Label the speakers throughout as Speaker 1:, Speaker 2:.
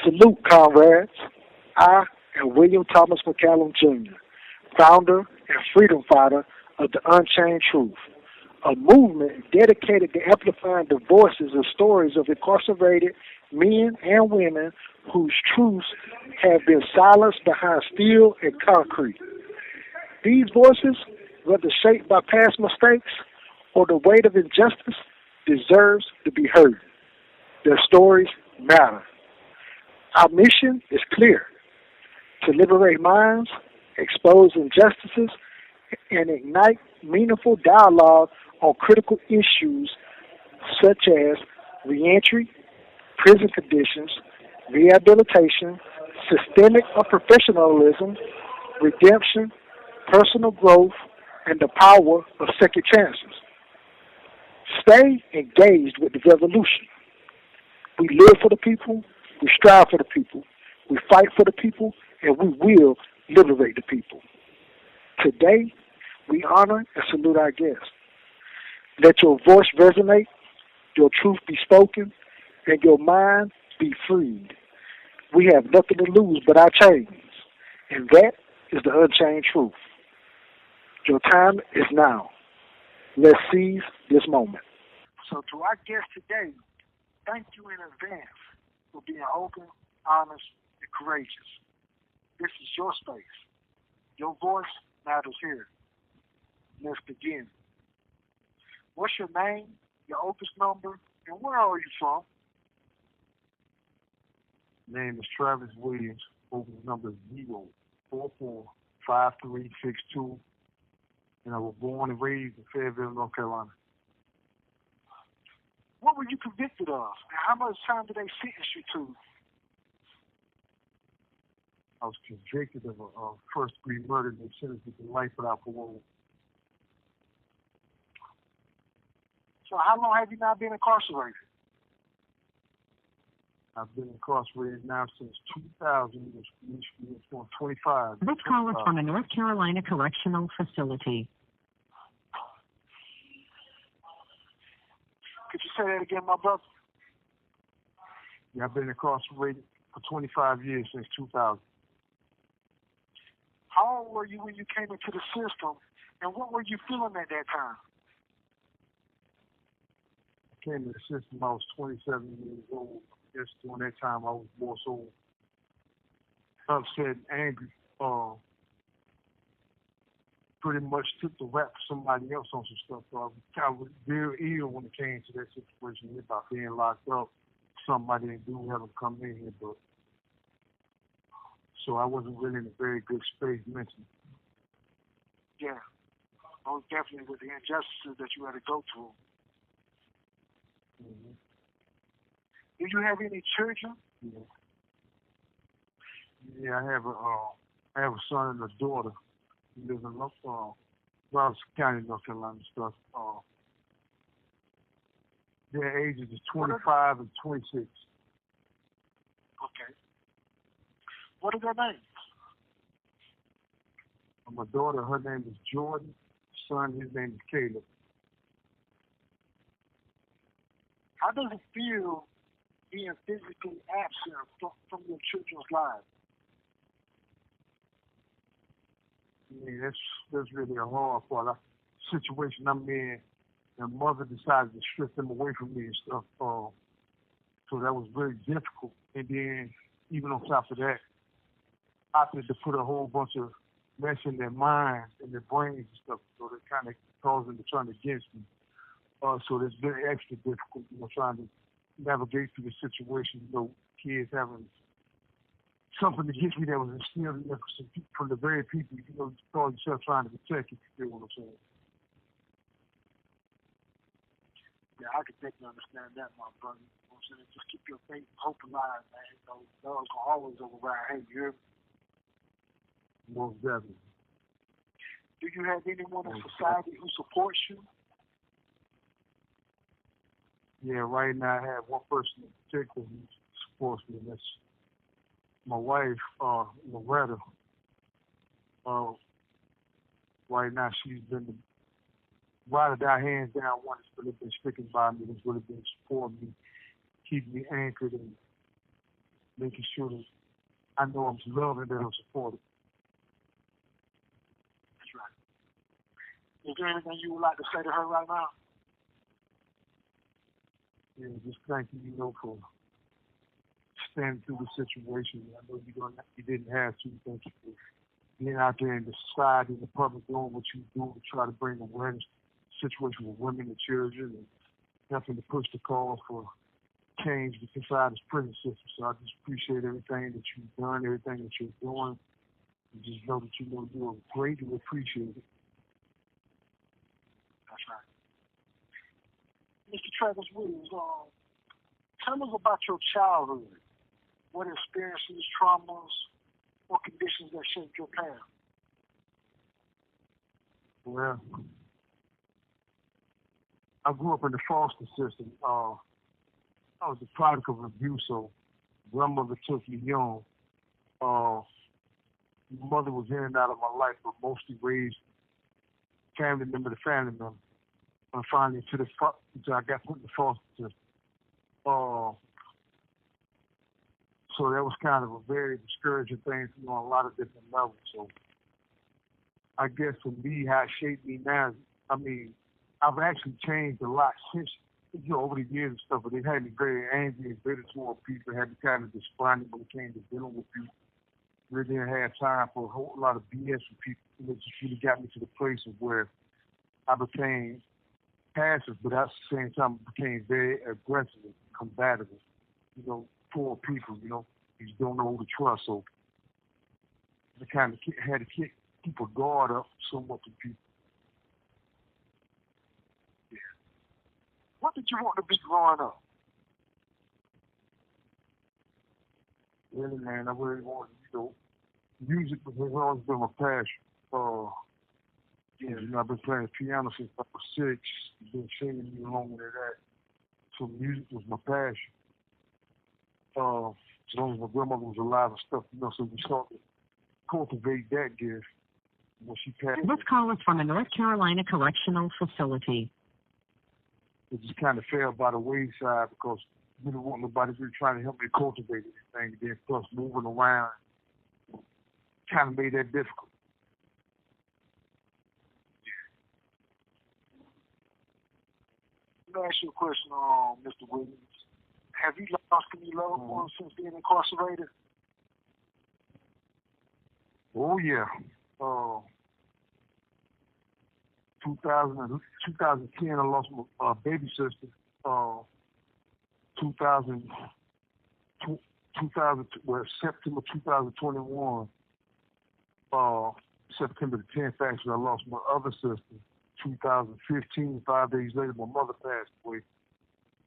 Speaker 1: Salute, comrades. I am William Thomas McCallum Jr., founder and freedom fighter of the Unchained Truth, a movement dedicated to amplifying the voices and stories of incarcerated men and women whose truths have been silenced behind steel and concrete. These voices, whether shaped by past mistakes or the weight of injustice, deserves to be heard. Their stories matter. Our mission is clear: to liberate minds, expose injustices, and ignite meaningful dialogue on critical issues such as reentry, prison conditions, rehabilitation, systemic unprofessionalism, redemption, personal growth, and the power of second chances. Stay engaged with the revolution. We live for the people, we strive for the people, we fight for the people, and we will liberate the people. Today, we honor and salute our guests. Let your voice resonate, your truth be spoken, and your mind be freed. We have nothing to lose but our chains, and that is the unchained truth. Your time is now. Let's seize this moment. So to our guests today, thank you in advance for being open, honest, and courageous. This is your space. Your voice matters here. Let's begin. What's your name, your opus number, and where are you from?
Speaker 2: Name is Travis Williams. Opus number is 0445362. And I was born and raised in Fayetteville, North Carolina.
Speaker 1: What were you convicted of? And how much time did they sentence you to?
Speaker 2: I was convicted of a first-degree murder and sentenced me to life without parole.
Speaker 1: So how long have you now been incarcerated?
Speaker 2: I've been incarcerated now since 2000, which was 25.
Speaker 3: This call is from a North Carolina correctional facility.
Speaker 1: Could you say that again, my brother?
Speaker 2: Yeah, I've been incarcerated for 25 years, since 2000.
Speaker 1: How old were you when you came into the system, and what were you feeling at that time?
Speaker 2: I came to the system, I was 27 years old. Just during that time, I was more so upset and angry. Pretty much took the rap for somebody else on some stuff. So I was very ill when it came to that situation about being locked up. Somebody didn't do have them come in here, but so I wasn't really in a very good space mentally.
Speaker 1: Yeah, most definitely with the injustices that you had to go through.
Speaker 2: Mm-hmm.
Speaker 1: Do you have any children?
Speaker 2: Yeah, I have a son and a daughter. We live in Rouse County, North Carolina stuff. Their ages is 25 and 26.
Speaker 1: Okay. What are their names?
Speaker 2: My daughter, her name is Jordan. Son, his name is Caleb.
Speaker 1: How does it feel being physically absent from your children's lives?
Speaker 2: Yeah, that's really a hard part. Situation I'm in, their mother decided to strip them away from me and stuff. So that was very difficult. And then, even on top of that, I had to put a whole bunch of mess in their minds and their brains and stuff. So that kind of caused them to turn against me. So that's very extra difficult, trying to navigate through the situation. Kids having something against me that was instilled in them from the very people, you call yourself trying to protect, if you feel what I'm saying.
Speaker 1: Yeah, I can definitely understand that, my brother. You know what I'm saying? Just keep your faith and hope alive, man. Love can always override hate. You hear me?
Speaker 2: Most definitely.
Speaker 1: Do you have anyone in society who supports you?
Speaker 2: Yeah, right now I have one person in particular who supports me, and that's my wife, Loretta. Right now she's been the ride or die, hands down, one that's really been sticking by me, that's really been supporting me, keeping me anchored and making sure that I know I'm loved and that I'm supported.
Speaker 1: That's right. Is there anything you would like to say to her right now?
Speaker 2: Yeah, just thank you, for standing through the situation. I know you didn't have to. Thank you for being out there in the society, in the public, doing what you do to try to bring awareness to the situation with women and children, and helping to push the cause for change inside this prison system. So I just appreciate everything that you've done, everything that you're doing. And just know that you're greatly appreciated.
Speaker 1: That's right. Mr. Travas Williams, tell us about your childhood. What experiences, traumas, or conditions that shaped your path?
Speaker 2: Well, I grew up in the foster system. I was the product of abuse, so grandmother took me young. Mother was in and out of my life, but mostly raised family member to family member. And finally, until I got put in the foster system. So that was kind of a very discouraging thing on a lot of different levels. So I guess for me, how it shaped me now, I've actually changed a lot since, over the years and stuff, but it had me very angry and bitter toward people. It had me kind of despondent when it came to dealing with people. Really didn't have time for a whole lot of BS with people. It just really got me to the place of where I became passive, but at the same time became very aggressive and combative. Poor people, you just don't know who to trust. So I kind of had to keep a guard up somewhat to people.
Speaker 1: Yeah. What did you want to be growing up?
Speaker 2: Really, man, I really wanted, music has always been my passion. I've been playing piano since I was 6. I've been singing along with that. So music was my passion. As long as my grandmother was alive and stuff, so we started to cultivate that gift when she passed.
Speaker 3: This call is from a North Carolina correctional facility.
Speaker 2: It just kind of fell by the wayside because we didn't want nobody really trying to help me cultivate anything. And then plus moving around kind of made that difficult.
Speaker 1: Let me ask you a question, Mr. Williams. Have you lost any loved ones since being incarcerated?
Speaker 2: Oh, yeah. 2010, I lost my baby sister. September 2021. September the 10th, actually, I lost my other sister. 2015, 5 days later, my mother passed away.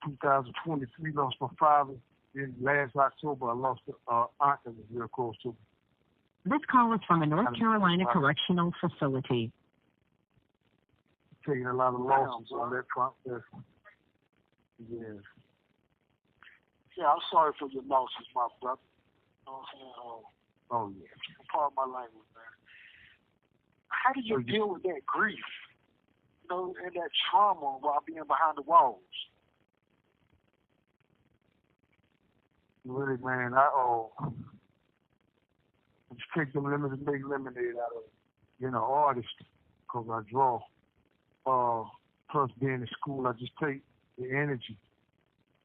Speaker 2: 2023, lost my father. Then last October, I lost an aunt that was real close to me.
Speaker 3: This call is from a North Carolina correctional facility.
Speaker 2: Taking a lot of losses on that process. Yeah.
Speaker 1: Yeah, I'm sorry for your losses, my brother. You know what I'm saying?
Speaker 2: Oh, yeah.
Speaker 1: Pardon my language, man. How do you deal with that grief, and that trauma while being behind the walls?
Speaker 2: Really, man, I just take the lemons and make lemonade out of it. Artist, because I draw. Plus being in school, I just take the energy.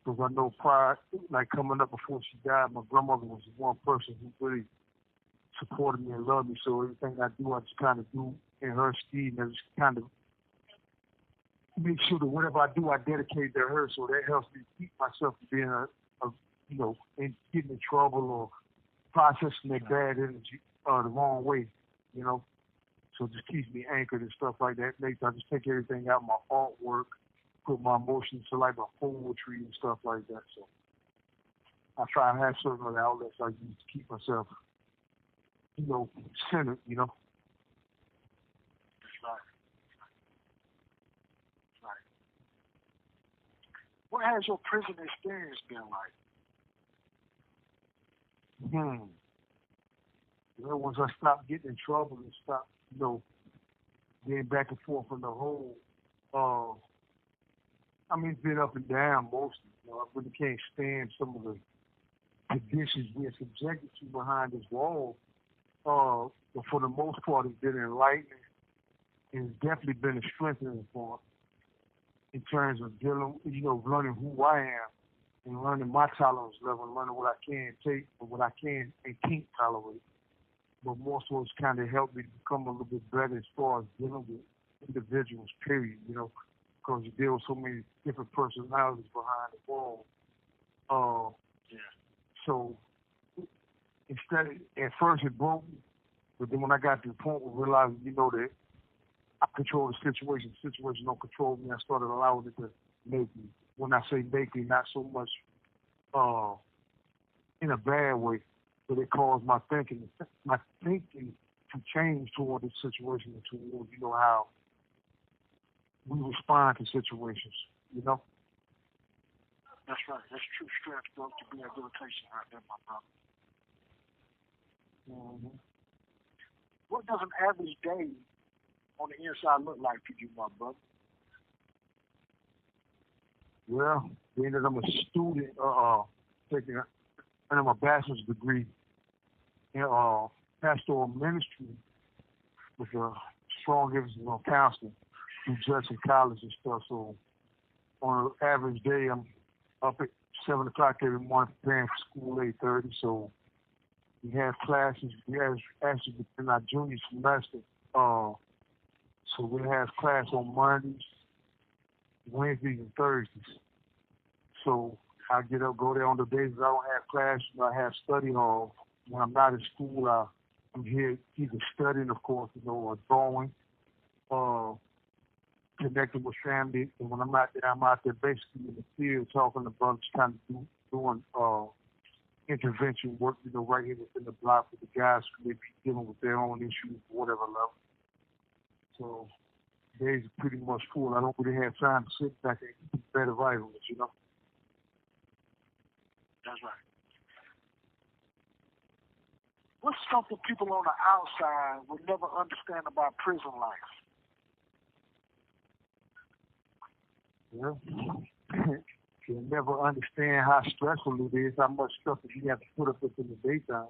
Speaker 2: Because I know prior, like coming up before she died, my grandmother was the one person who really supported me and loved me. So everything I do, I just kind of do in her stead. And I just kind of make sure that whatever I do, I dedicate to her. So that helps me keep myself from being and getting in trouble or processing that bad energy the wrong way, So it just keeps me anchored and stuff like that. I just take everything out, my artwork, put my emotions to like my poetry and stuff like that. So I try to have certain other outlets I use to keep myself, centered,
Speaker 1: That's right. That's right. What has your prison experience been like?
Speaker 2: Once I stopped getting in trouble and stopped, getting back and forth from the hole, it's been up and down mostly. I really can't stand some of the conditions we're subjected to behind this wall. But for the most part, it's been enlightening and it's definitely been a strengthening for in terms of dealing, learning who I am and learning my tolerance level, and learning what I can take and what I can and can't tolerate. But more so, it's kind of helped me to become a little bit better as far as dealing with individuals, period, because you deal with so many different personalities behind the wall. Yeah. So at first it broke me, but then when I got to the point where I realized, that I control the situation don't control me, I started allowing it to make me. When I say make me, not so much in a bad way, but it caused my thinking to change toward the situation and toward, how we respond to situations,
Speaker 1: That's right. That's true strength, bro, to be rehabilitation right there, my brother. Mm-hmm. What does an average day on the inside look like to you, my brother?
Speaker 2: Well, being that I'm a student, taking a bachelor's degree in pastoral ministry with a strong emphasis on counseling through Judson College and stuff. So on an average day, I'm up at 7 o'clock every morning preparing for school 8:30. So we have classes. We have actually within our junior semester. So we have class on Mondays, Wednesdays, and Thursdays. So I get up, go there on the days I don't have class. I have study hall. When I'm not in school, I'm here either studying, of course, or drawing, connecting with family. And when I'm not there, I'm out there basically in the field talking to brothers, kind of doing intervention work, right here within the block with the guys who may be dealing with their own issues, whatever level. So days are pretty much full. I don't really have time to sit back and eat better vitamins,
Speaker 1: That's right. What's something people on the outside would never understand about prison life?
Speaker 2: Well, you'll never understand how stressful it is, how much stuff that you have to put up with in the daytime.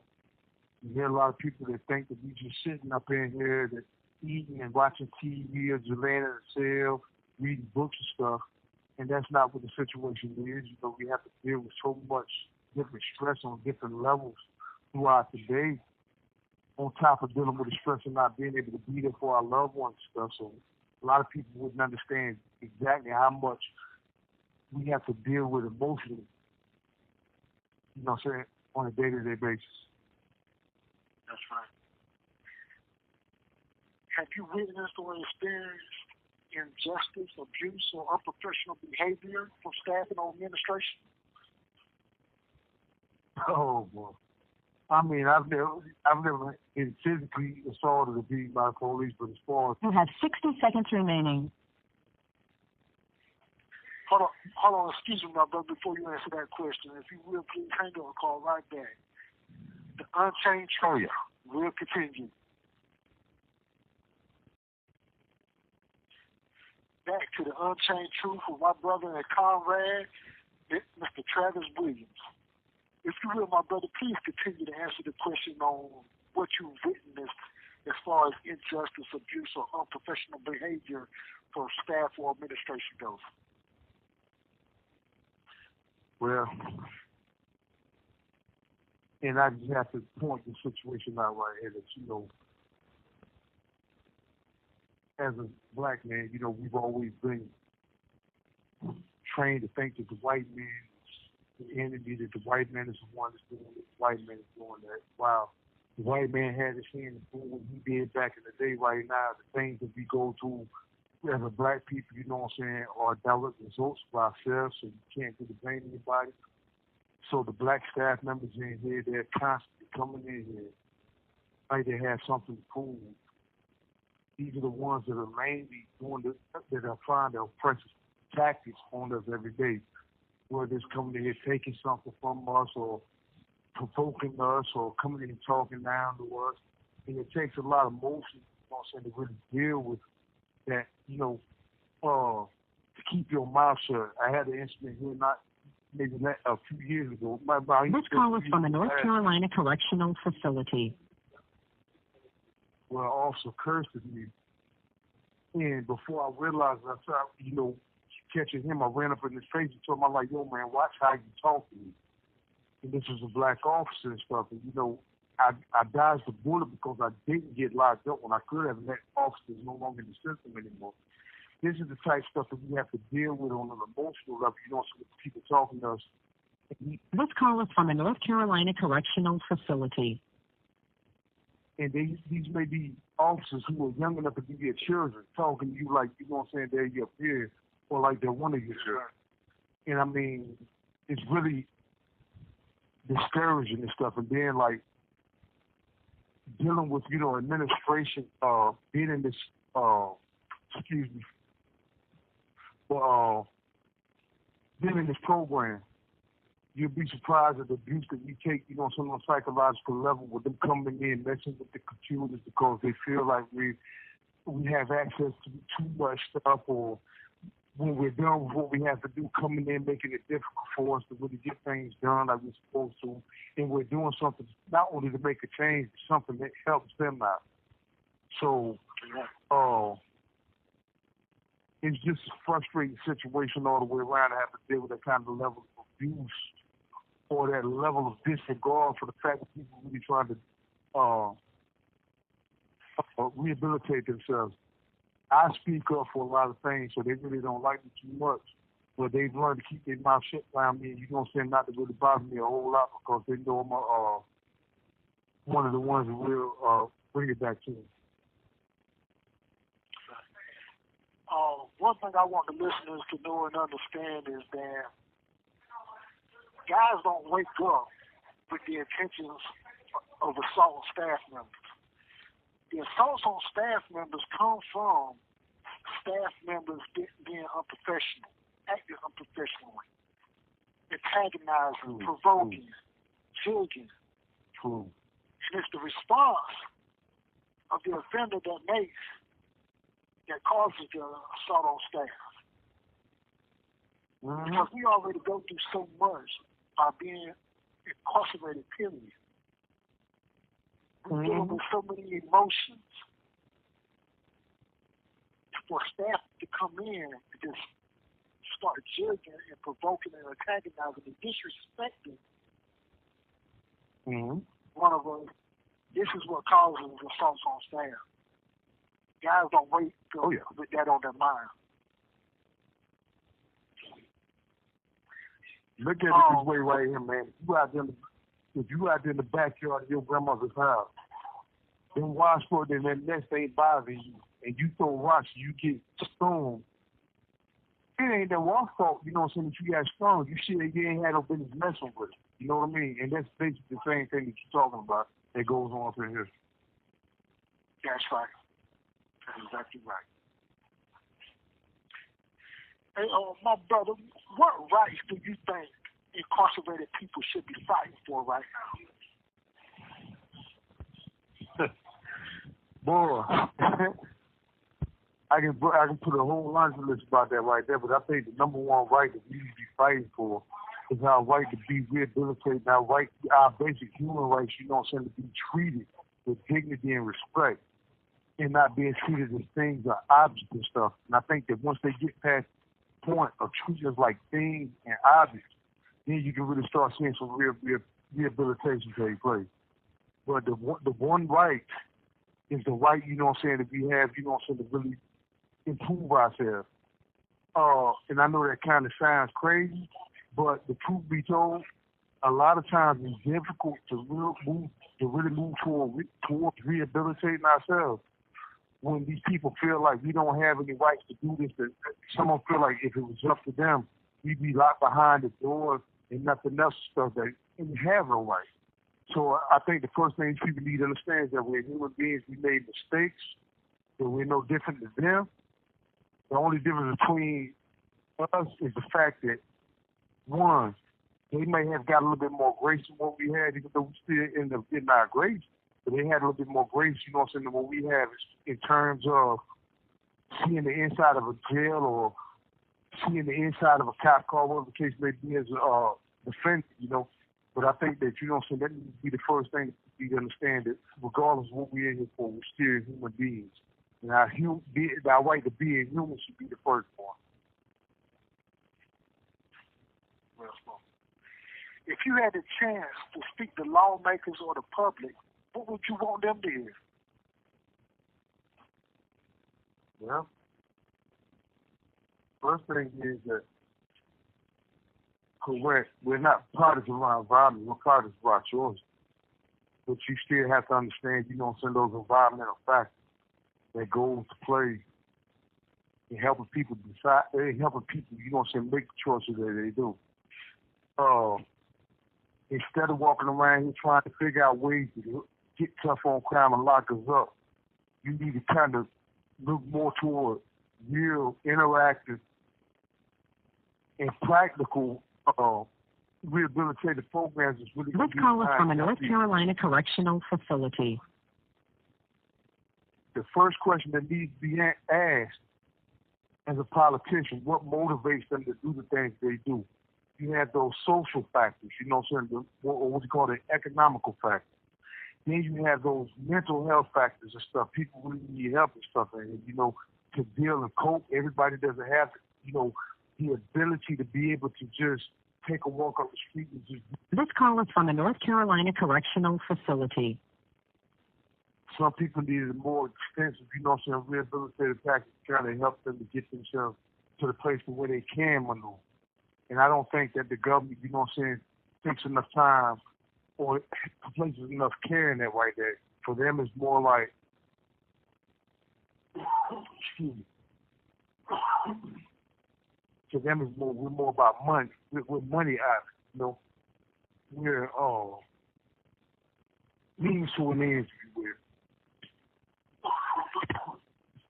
Speaker 2: You hear a lot of people that think that we just sitting up in here, that eating and watching TV or just laying in a cell, reading books and stuff, and that's not what the situation is. We have to deal with so much different stress on different levels throughout the day, on top of dealing with the stress of not being able to be there for our loved ones and stuff. So a lot of people wouldn't understand exactly how much we have to deal with emotionally, on a day-to-day basis.
Speaker 1: That's right. Have you witnessed or experienced injustice, abuse, or unprofessional behavior from staff and administration?
Speaker 2: Oh boy! I mean, I've never been physically assaulted or beaten by the police, but as far as
Speaker 3: you have 60 seconds remaining.
Speaker 1: Hold on, excuse me, my brother, before you answer that question. If you will, please hang on, call right back. The Unchained Truth will continue. Back to the Unchained Truth with my brother and comrade, Mr. Travas Williams. If you will, my brother, please continue to answer the question on what you witnessed as far as injustice, abuse, or unprofessional behavior for staff or administration goes.
Speaker 2: Well, and I just have to point the situation out right here that, as a black man, we've always been trained to think that the white man is the enemy, that the white man is the one that's doing it, the white man is doing that. Wow. The white man had his hand in what he did back in the day. Right now, the things that we go through as a black people, are direct results of ourselves, so you can't really blame anybody. So the black staff members in here, they're constantly coming in here like they have something to prove. These are the ones that are mainly that are trying to oppressive tactics on us every day, whether it's coming in here taking something from us or provoking us or coming in and talking down to us. And it takes a lot of motion, to really deal with that, to keep your mouth shut. I had an incident here not maybe a few years ago.
Speaker 3: This call is from a North Carolina correctional facility.
Speaker 2: Well, Officer cursed at me. And before I realized I started, catching him, I ran up in his face and told him, I'm like, yo, man, watch how you talk to me. And this was a black officer and stuff. And, I dodged the bullet because I didn't get locked up when I could have, and that officer is no longer in the system anymore. This is the type of stuff that we have to deal with on an emotional level. So people talking to us.
Speaker 3: This call is from a North Carolina correctional facility.
Speaker 2: And these may be officers who are young enough to be your children, talking to you like, they're your peer, or like they're one of your children. And I mean, it's really discouraging and stuff. And then, like, dealing with, administration, being in this, being in this program, you'll be surprised at the abuse that we take, some on a psychological level with them coming in, messing with the computers because they feel like we have access to too much stuff, or when we're done with what we have to do, coming in, making it difficult for us to really get things done like we're supposed to. And we're doing something not only to make a change, but something that helps them out. So, it's just a frustrating situation all the way around to have to deal with that kind of level of abuse or that level of disregard for the fact that people really trying to rehabilitate themselves. I speak up for a lot of things, so they really don't like me too much. But they've learned to keep their mouth shut around me, and not to really bother me a whole lot because they know I'm one of the ones who will bring it back to them.
Speaker 1: One thing I want the listeners to know and understand is that guys don't wake up with the intentions of assault staff members. The assaults on staff members come from staff members being unprofessional, acting unprofessionally, antagonizing, provoking, judging.
Speaker 2: True.
Speaker 1: And it's the response of the offender that causes the assault on staff.
Speaker 2: Mm-hmm.
Speaker 1: Because we already go through so much by being incarcerated, period. We're dealing with so many emotions. For staff to come in and just start judging and provoking and antagonizing and disrespecting one of us, this is what causes assaults on staff. Guys don't wait with that on their mind.
Speaker 2: Look at it this way right here, man. If you out there in the backyard of your grandmother's house, then wash for it and that nest ain't bothering you, and you throw rocks, you get stoned. It ain't that walk fault, that you got stoned. You ain't had no business messing with it. You know what I mean? And that's basically the same thing that you're talking about that goes on up in here.
Speaker 1: That's right. That's exactly right. Hey, my brother, what rights do you think incarcerated people should be fighting for right now?
Speaker 2: Boy, I can put a whole laundry list about that right there, but I think the number one right that we need to be fighting for is our right to be rehabilitated, our basic human rights, to be treated with dignity and respect and not being treated as things or objects and stuff. And I think that once they get past the point of treating us like things and objects, then you can really start seeing some real rehabilitation take place. But the one right is the right, that we have, to really improve ourselves. And I know that kind of sounds crazy, but the truth be told, a lot of times it's difficult to really move towards rehabilitating ourselves when these people feel like we don't have any rights to do this. That someone feel like if it was up to them, we'd be locked behind the door and nothing else stuff that we have no right. So I think the first thing people need to understand is that we're human beings. We made mistakes, but we're no different than them. The only difference between us is the fact that, one, they may have got a little bit more grace than what we had, even though we still end up getting our grace. But they had a little bit more grace, than what we have in terms of seeing the inside of a jail or seeing the inside of a cop car, whatever the case may be, as a defendant, you know. But I think that, you know, so that needs to be the first thing you understand, that regardless of what we're in here for, we're still human beings. And our right to be a human should be the first one.
Speaker 1: Well, if you had the chance to speak to lawmakers or the public, what would you want them to hear?
Speaker 2: Well, first thing is that we're not partisan around environment, we're partisan about choice. But you still have to understand, you know, some of those environmental factors that go into play in helping people decide, helping people, you know, make the choices that they do. Instead of walking around here trying to figure out ways to get tough on crime and lock us up, you need to kind of look more toward real interactive and practical rehabilitative programs. Really
Speaker 3: this call is from a North Carolina correctional facility.
Speaker 2: The first question that needs to be asked as a politician, what motivates them to do the things they do? You have those social factors, you know, what you call the economical factors. Then you have those mental health factors and stuff. People really need help and stuff, and you know, to deal and cope. Everybody doesn't have, you know, the ability to be able to just take a walk up the street and just.
Speaker 3: This call is from the North Carolina correctional facility.
Speaker 2: Some people need a more extensive, you know, rehabilitative package to kind of help them to get themselves to the place where they can maneuver. And I don't think that the government, you know what I'm saying, takes enough time or places enough care in that right there. For them, it's more like, excuse me. To them, it's more, we're more about money. We're money out, you know. We're means to an end, if you will.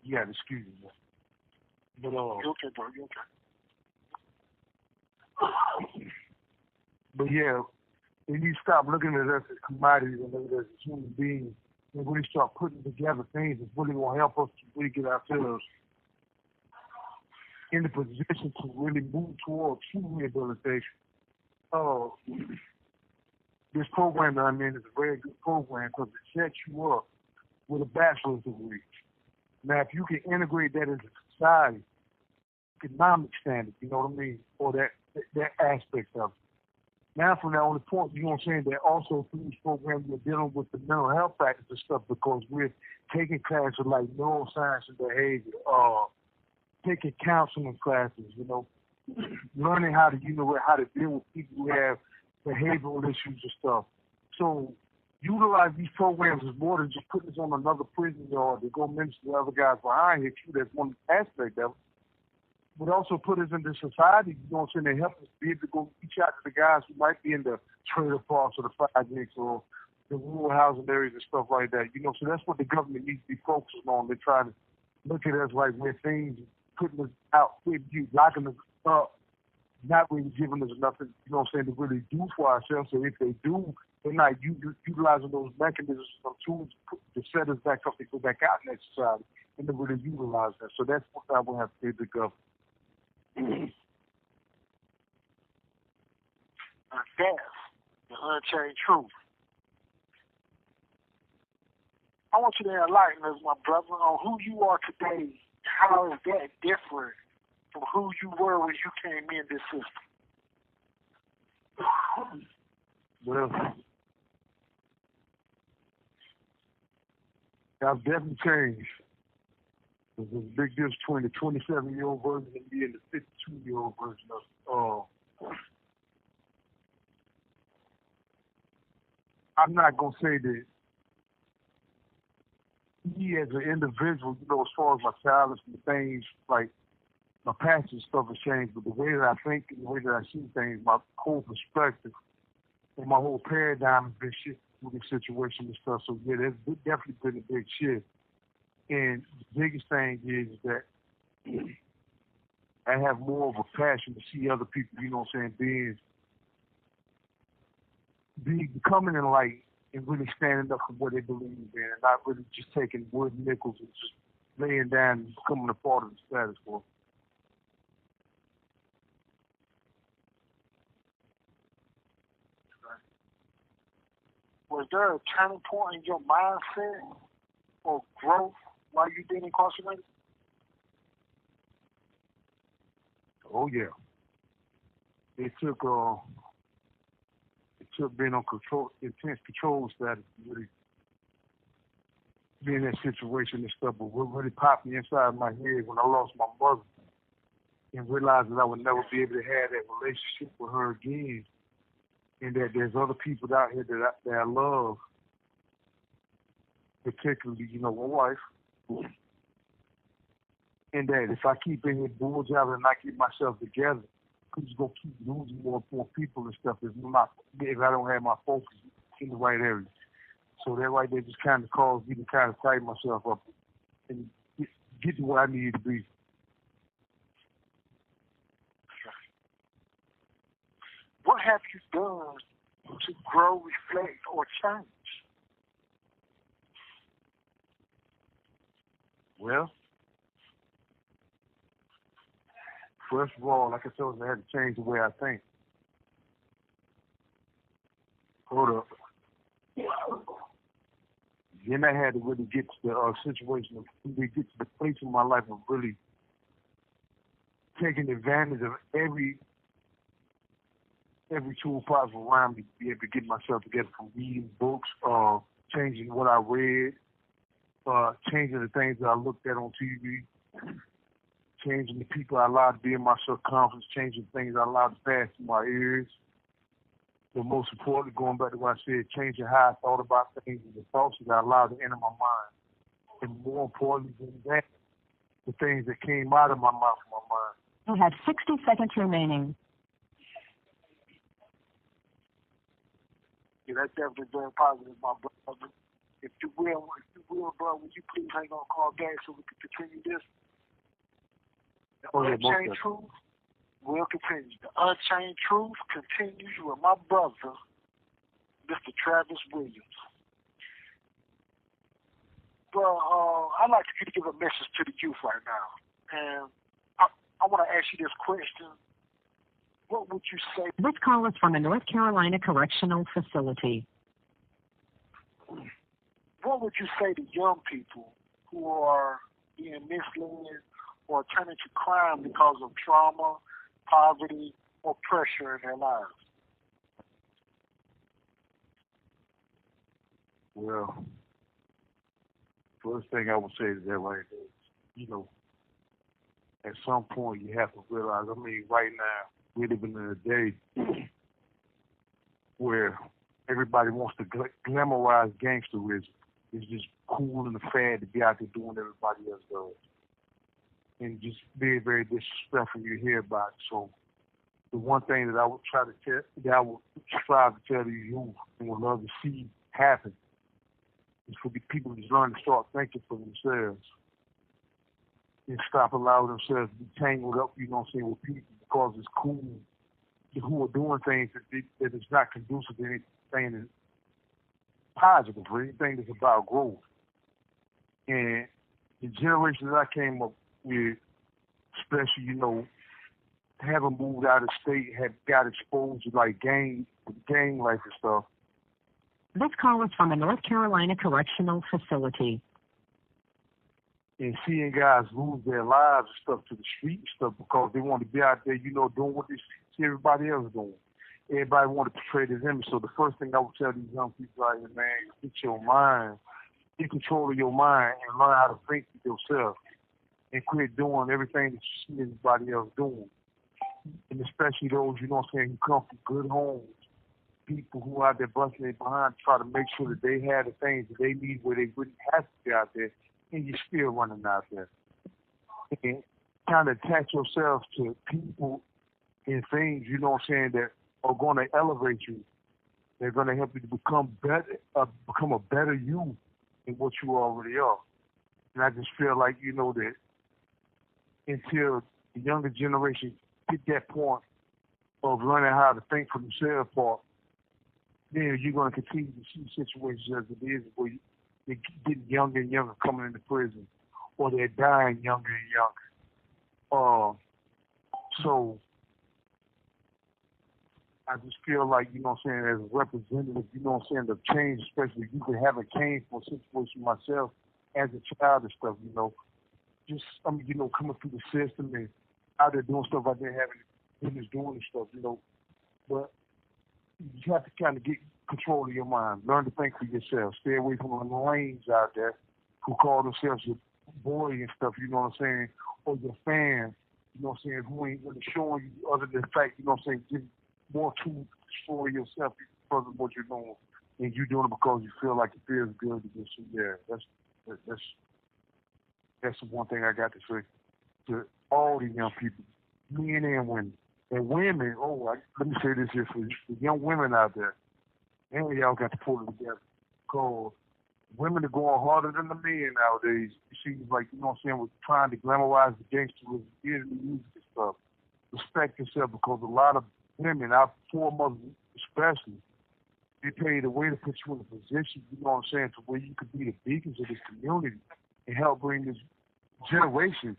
Speaker 2: Yeah, excuse me. But
Speaker 1: You're okay, bro. You're okay.
Speaker 2: But yeah, when you stop looking at us as commodities and looking at us as human beings, and really start putting together things that's really going to help us to really get ourselves in the position to really move towards true rehabilitation. This program that I'm in is a very good program because it sets you up with a bachelor's degree. Now, if you can integrate that into society, economic standards, you know what I mean, or that aspect of it. Now, from that only point, you know what I'm saying, that also through this program, we're dealing with the mental health factors and stuff because we're taking classes like neuroscience and behavior, taking counseling classes, you know, learning how to, you know, how to deal with people who have behavioral issues and stuff. So, utilize these programs as more than just putting us on another prison yard to go minister to other guys behind here, too. That's one aspect of it. But also put us into society, you know what I'm saying, to help us be able to go reach out to the guys who might be in the trailer parks or the projects or the rural housing areas and stuff like that. You know, so that's what the government needs to be focusing on. They're trying to look at us like we're things, putting us out, locking us up, not really giving us nothing, you know what I'm saying, to really do for ourselves. So if they do, they're not utilizing those mechanisms or tools to set us back up to go back out in that society and to really utilize that. So that's what I will have to say to the government.
Speaker 1: That's the unchained truth. I want you to enlighten us, my brother, on who you are today. How is that different from who you were when you came in this system?
Speaker 2: Well, I've definitely changed. There's a big difference between the 27-year-old version and me and the 52-year-old version of I'm not going to say that me as an individual, you know, as far as my talents and things, like my passion and stuff has changed, but the way that I think and the way that I see things, my whole perspective and my whole paradigm has been shifted through this situation and stuff. So, yeah, there's definitely been a big shift. And the biggest thing is that I have more of a passion to see other people, you know what I'm saying, becoming enlightened and really standing up for what they believe in and not really just taking wood nickels and just laying down and becoming a part of the status quo.
Speaker 1: Was there a turning point in your mindset or growth while you been incarcerated?
Speaker 2: Oh yeah. It took being on intense control status to really be in that situation and stuff. But what really popped me inside my head when I lost my mother and realized that I would never be able to have that relationship with her again, and that there's other people out here that I love, particularly, my wife, and that if I keep in here bulls out and not keep myself together, I'm just gonna keep losing more and more people and stuff if I don't have my focus in the right area. So that right there just kind of caused me to kind of tighten myself up and get to where I needed to be.
Speaker 1: What have you done to grow, reflect, or change?
Speaker 2: Well, first of all, like I told you, I had to change the way I think. Hold up. Then I had to really get to the situation, really get to the place in my life of really taking advantage of every tool possible around me to be able to get myself together, from reading books, changing what I read, changing the things that I looked at on TV, changing the people I allowed to be in my circumference, changing things I allowed to pass through my ears. But most importantly, going back to what I said, changing how I thought about things and the thoughts that I allowed to enter my mind. And more importantly than that, the things that came out of my mouth and my mind.
Speaker 3: You have 60 seconds remaining.
Speaker 1: Yeah, that's definitely very positive, my brother. If you will, bro, will you please hang on call back so we can continue this? The Unchained Truth will continue. The Unchained Truth continues with my brother, Mr. Travas Williams. Bro, I'd like you to give a message to the youth right now. And I want to ask you this question. What would you say?
Speaker 3: This call is from a North Carolina correctional facility.
Speaker 1: What would you say to young people who are being misled or turning to crime because of trauma, poverty, or pressure in their lives?
Speaker 2: Well, first thing I would say to that right there is, at some point you have to realize, right now, we're living in a day where everybody wants to glamorize gangsterism. It's just cool and a fad to be out there doing what everybody else does. And just very, very disrespectful you hear about it. So the one thing that I would strive to tell these youth and would love to see happen is for the people to learn to start thinking for themselves and stop allowing themselves to be tangled up, with people because it's cool, who are doing things that is not conducive to anything that's positive or anything that's about growth. And the generation that I came up with, especially, having moved out of state, have got exposed to gang life and stuff.
Speaker 3: This call is from a North Carolina correctional facility.
Speaker 2: And seeing guys lose their lives and stuff to the street and stuff because they want to be out there, doing what they see everybody else doing. Everybody want to portray this image. So the first thing I would tell these young people out here, man, get your mind, get control of your mind and learn how to think for yourself and quit doing everything that you see everybody else doing. And especially those, who come from good homes, people who are out there busting their behind to try to make sure that they have the things that they need where they wouldn't have to be out there, and you're still running out there. And kind of attach yourself to people and things, that are going to elevate you. They're going to help you to become a better you than what you already are. And I just feel like, that until the younger generation get that point of learning how to think for themselves, then you're going to continue to see situations as it is where they're getting younger and younger coming into prison, or they're dying younger and younger. So I just feel like, you know what I'm saying, as a representative, you know what I'm saying, the change, especially you could have a came from a situation myself as a child and stuff, you know. Just, I mean, you know, coming through the system and out there doing stuff I didn't have any business doing and stuff, you know. But you have to kind of get control of your mind. Learn to think for yourself. Stay away from the lanes out there who call themselves your boy and stuff, you know what I'm saying, or your fan, you know what I'm saying, who ain't really showing you other than the fact, you know what I'm saying, give more tools to destroy yourself because of what you're doing. And you're doing it because you feel like it feels good to get you there. That's the one thing I got to say to all the young people, men and women. And women, let me say this here for the young women out there. And y'all got to pull it together. Because women are going harder than the men nowadays. It seems like, you know what I'm saying, we're trying to glamorize the gangsterism in the music and stuff. Respect yourself, because a lot of women, our foremothers especially, they pay the way to put you in a position, you know what I'm saying, to where you could be the beacons of this community and help bring this generation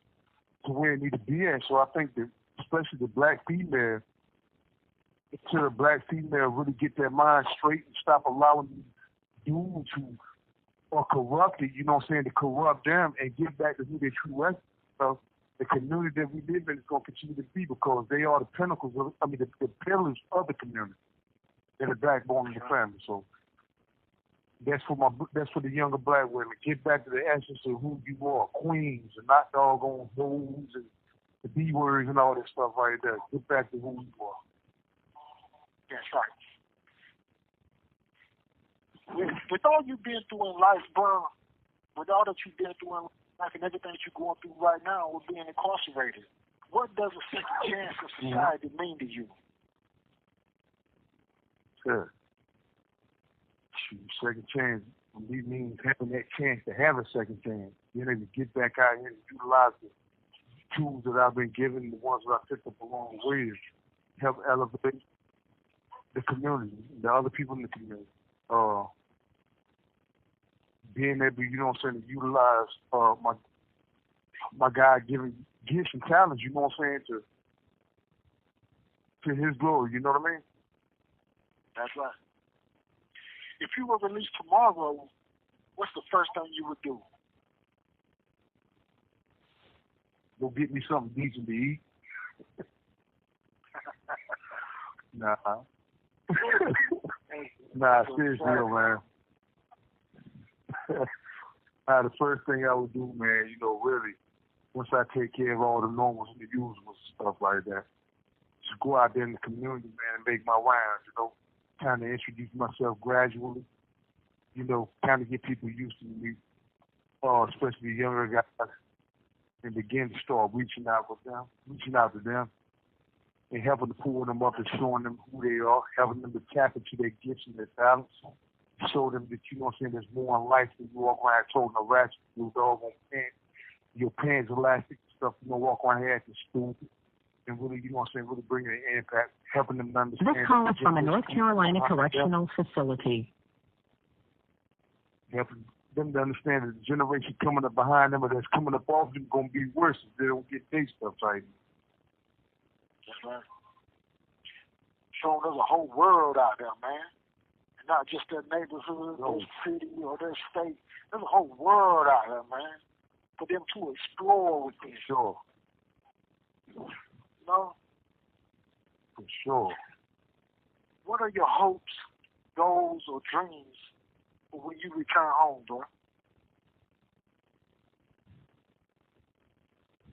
Speaker 2: to where it need to be at. So I think that especially the black female, until the black female really get their mind straight and stop allowing dudes who are corrupted, you know what I'm saying, to corrupt them and get back to who they true essence of. The community that we live in is going to continue to be, because they are the pinnacles of, the pillars of the community and the backbone of the family. So that's for the younger black women. Get back to the essence of who you are, queens, and not doggone hoes and the B words and all that stuff right there. Get back to who you are.
Speaker 1: That's right. With all you've been through in life, bro, with all that you've been through in life and everything that you're going through right now with being incarcerated, what does a second chance in society mean to you?
Speaker 2: Sure. Second chance for me means having that chance to have a second chance. Being able to get back out here and utilize the tools that I've been given, the ones that I picked up along the way, to help elevate the community, the other people in the community. Being able, you know what I'm saying, to utilize my God-given gifts and talents, you know what I'm saying, to his glory, you know what I mean?
Speaker 1: That's right. If you were released tomorrow, what's the first thing you would do?
Speaker 2: Go get me something decent to eat. Nah. Nah, seriously, man. The first thing I would do, man, you know, really, once I take care of all the normals and the usuals, stuff like that, just go out there in the community, man, and make my rounds, you know, kind of introduce myself gradually, you know, kind of get people used to me, especially younger guys, and begin to start reaching out to them, and helping to pull them up and showing them who they are, helping them to tap into their gifts and their talents, show them that, you know what I'm saying, there's more in life than you walk around holding a ratchet, your dog on pants, your pants elastic and stuff, you know, walk around here acting stupid, and really, you know what I'm saying, really bringing an impact, helping them understand.
Speaker 3: This call is from a North Carolina correctional facility.
Speaker 2: Helping them to understand that the generation coming up behind them or that's coming up off them going to be worse if they don't get their stuff right.
Speaker 1: That's right. So there's a whole world out there, man. And not just their neighborhood, their city, or their state. There's a whole world out there, man, for them to explore with this.
Speaker 2: Sure.
Speaker 1: No?
Speaker 2: For sure.
Speaker 1: What are your hopes, goals, or dreams for when you return home, bro?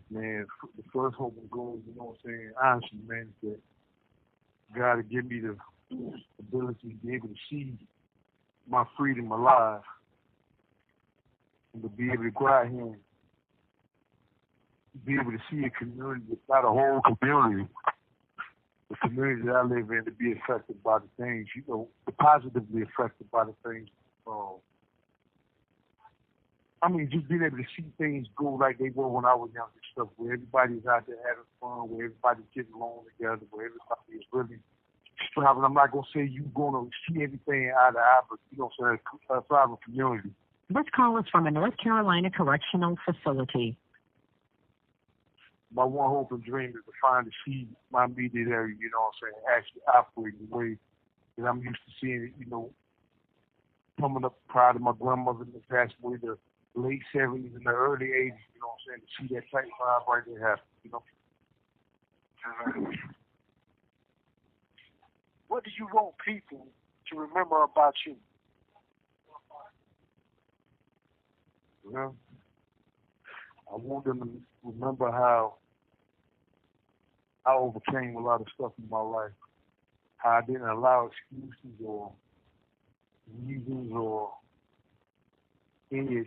Speaker 2: Man, the first hope and goal, you know what I'm saying, honestly, man, is that God to give me the ability to be able to see my freedom alive and to be able to go out here and be able to see a community, not a whole community, the community that I live in, to be affected by the things, you know, positively affected by the things. I mean, just being able to see things go like they were when I was young and stuff, where everybody's out there having fun, where everybody's getting along together, where everybody is really striving. I'm not going to say you're going to see everything eye to eye, but, you know, so a thriving community.
Speaker 3: This call is from a North Carolina correctional facility.
Speaker 2: my one hope and dream is to find the seed in my immediate area, you know what I'm saying, actually operate the way that I'm used to seeing it, you know, coming up prior to my grandmother that passed away the late 70s and the early 80s, you know what I'm saying, to see that type vibe right there happen, you know.
Speaker 1: What do you want people to remember about you?
Speaker 2: Well, I want them to remember how I overcame a lot of stuff in my life, how I didn't allow excuses or reasons or any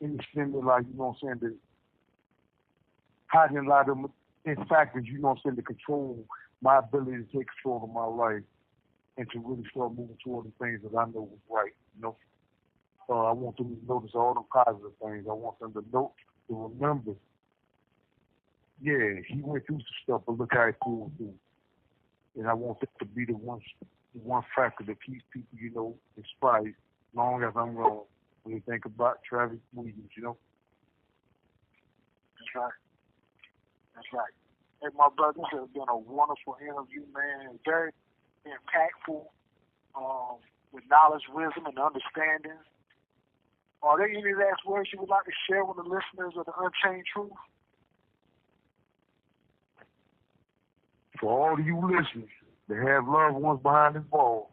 Speaker 2: extended, like, you know what I'm saying, that how I didn't allow them in factors, you know what I'm saying, to control my ability to take control of my life and to really start moving toward the things that I know was right, you know. I want them to notice all the positive things. I want them to remember, yeah, he went through some stuff, but look how he pulled through. And I want that to be the one factor that keeps people, you know, inspired as long as I'm wrong when they think about Travis Williams, you know.
Speaker 1: That's right. That's right. Hey, my brother, this has been a wonderful interview, man. Very impactful, with knowledge, wisdom, and understanding. Are there any last words you would like to share with the listeners of the Unchained Truth?
Speaker 2: For all of you listeners that have loved ones behind this wall,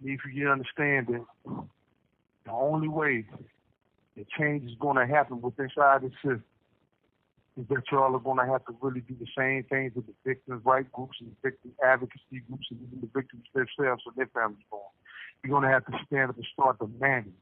Speaker 2: need for you to understand that the only way that change is going to happen with inside the system is that y'all are going to have to really do the same things that the victims' rights groups and the victim advocacy groups and even the victims themselves and their families doing. You're going to have to stand up and start demanding.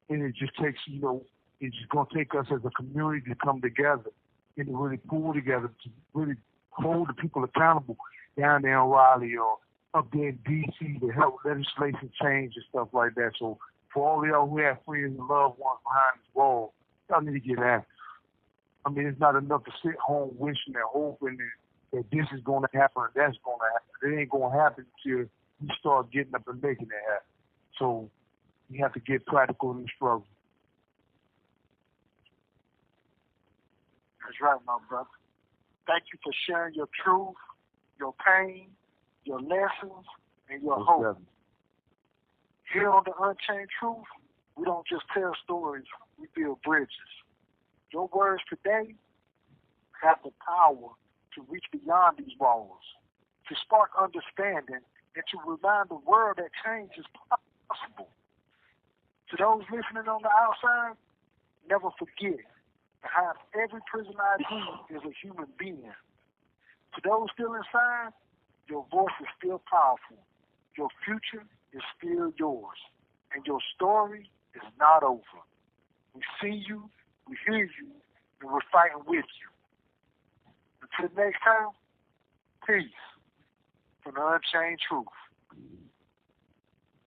Speaker 2: And it just takes, you know, it's just going to take us as a community to come together and to really pull together to really hold the people accountable down there in Raleigh or up there in D.C. to help legislation change and stuff like that. So for all of y'all who have friends and loved ones behind this wall, y'all need to get active. I mean, it's not enough to sit home wishing and hoping that this is going to happen or that's going to happen. It ain't going to happen until you start getting up and making it happen. So you have to get practical in the struggle.
Speaker 1: That's right, my brother. Thank you for sharing your truth, your pain, your lessons, and your hope. Here on the Unchained Truth, we don't just tell stories, we build bridges. Your words today have the power to reach beyond these walls, to spark understanding, and to remind the world that change is possible. To those listening on the outside, never forget, behind every prison ID is a human being. To those still inside, your voice is still powerful. Your future is still yours. And your story is not over. We see you, we hear you, and we're fighting with you. Until next time, peace from the Unchained Truth.